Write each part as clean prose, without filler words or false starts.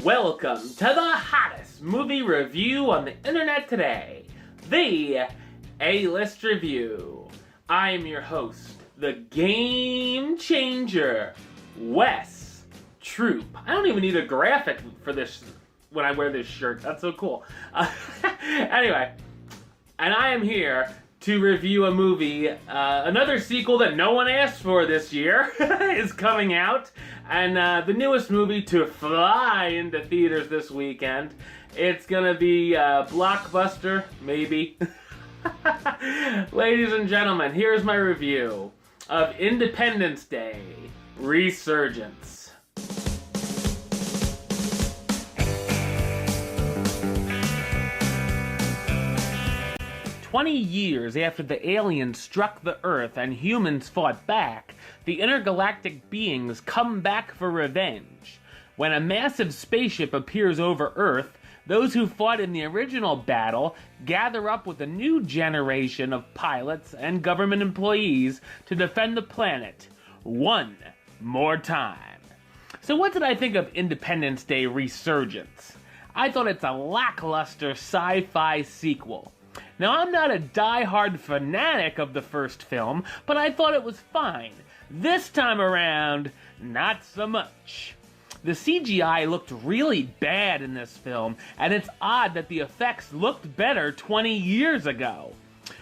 Welcome to the hottest movie review on the internet today, the A-List Review. I am your host, the Game Changer, Wes Troop. I don't even need a graphic for this when I wear this shirt. That's so cool. Anyway, and I am here to review a movie. Another sequel that no one asked for this year is coming out. And the newest movie to fly into theaters this weekend. It's gonna be Blockbuster, maybe. Ladies and gentlemen, here's my review of Independence Day: Resurgence. 20 years after the aliens struck the Earth and humans fought back, the intergalactic beings come back for revenge. When a massive spaceship appears over Earth, those who fought in the original battle gather up with a new generation of pilots and government employees to defend the planet one more time. So what did I think of Independence Day: Resurgence? I thought it's a lackluster sci-fi sequel. Now, I'm not a die-hard fanatic of the first film, but I thought it was fine. This time around, not so much. The CGI looked really bad in this film, and it's odd that the effects looked better 20 years ago.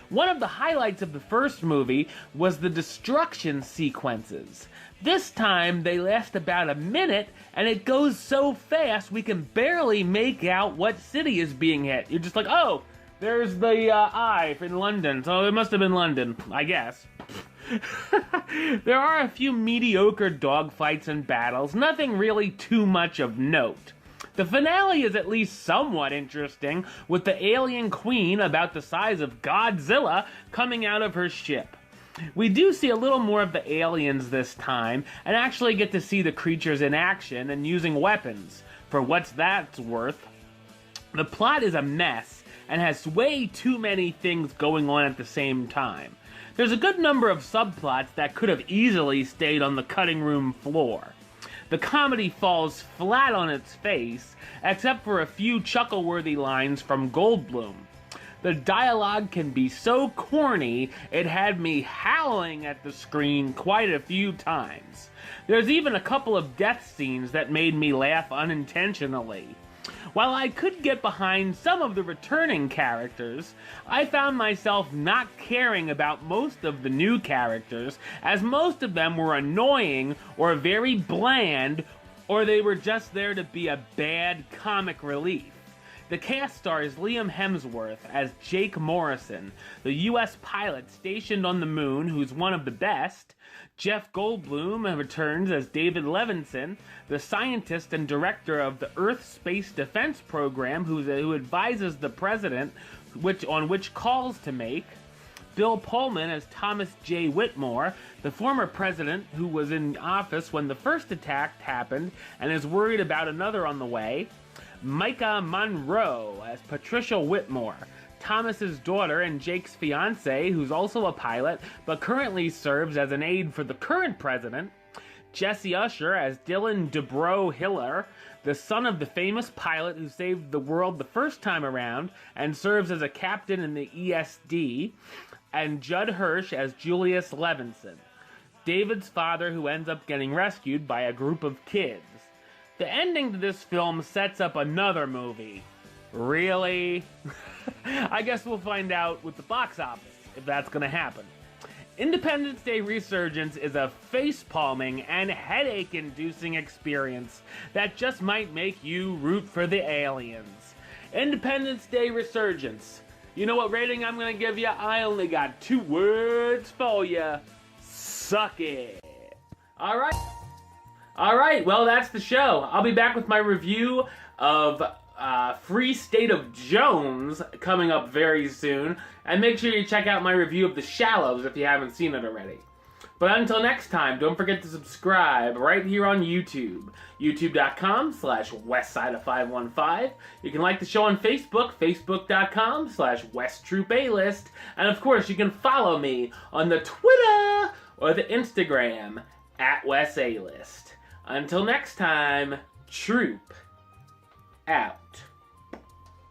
One of the highlights of the first movie was the destruction sequences. This time, they last about a minute, and it goes so fast we can barely make out what city is being hit. You're just like, oh, there's the eye in London, so it must have been London, I guess. There are a few mediocre dogfights and battles, nothing really too much of note. The finale is at least somewhat interesting, with the alien queen about the size of Godzilla coming out of her ship. We do see a little more of the aliens this time, and actually get to see the creatures in action and using weapons, for what's that's worth. The plot is a mess, and has way too many things going on at the same time. There's a good number of subplots that could have easily stayed on the cutting room floor. The comedy falls flat on its face, except for a few chuckle-worthy lines from Goldblum. The dialogue can be so corny, it had me howling at the screen quite a few times. There's even a couple of death scenes that made me laugh unintentionally. While I could get behind some of the returning characters, I found myself not caring about most of the new characters, as most of them were annoying or very bland, or they were just there to be a bad comic relief. The cast stars Liam Hemsworth as Jake Morrison, the U.S. pilot stationed on the moon who's one of the best. Jeff Goldblum returns as David Levinson, the scientist and director of the Earth Space Defense Program who advises the president on which calls to make. Bill Pullman as Thomas J. Whitmore, the former president who was in office when the first attack happened and is worried about another on the way. Micah Monroe as Patricia Whitmore, Thomas's daughter and Jake's fiancé, who's also a pilot, but currently serves as an aide for the current president. Jesse Usher as Dylan Dubrow Hiller, the son of the famous pilot who saved the world the first time around and serves as a captain in the ESD. And Judd Hirsch as Julius Levinson, David's father who ends up getting rescued by a group of kids. The ending to this film sets up another movie. Really? I guess we'll find out with the box office, if that's gonna happen. Independence Day: Resurgence is a face-palming and headache-inducing experience that just might make you root for the aliens. Independence Day: Resurgence. You know what rating I'm gonna give you? I only got 2 words for you. Suck it. Alright, well, that's the show. I'll be back with my review of Free State of Jones coming up very soon. And make sure you check out my review of The Shallows if you haven't seen it already. But until next time, don't forget to subscribe right here on YouTube. YouTube.com/Westside515. You can like the show on Facebook, Facebook.com/WestTroopAlist. And of course, you can follow me on the Twitter or the Instagram @WesAlist. Until next time, Troop out.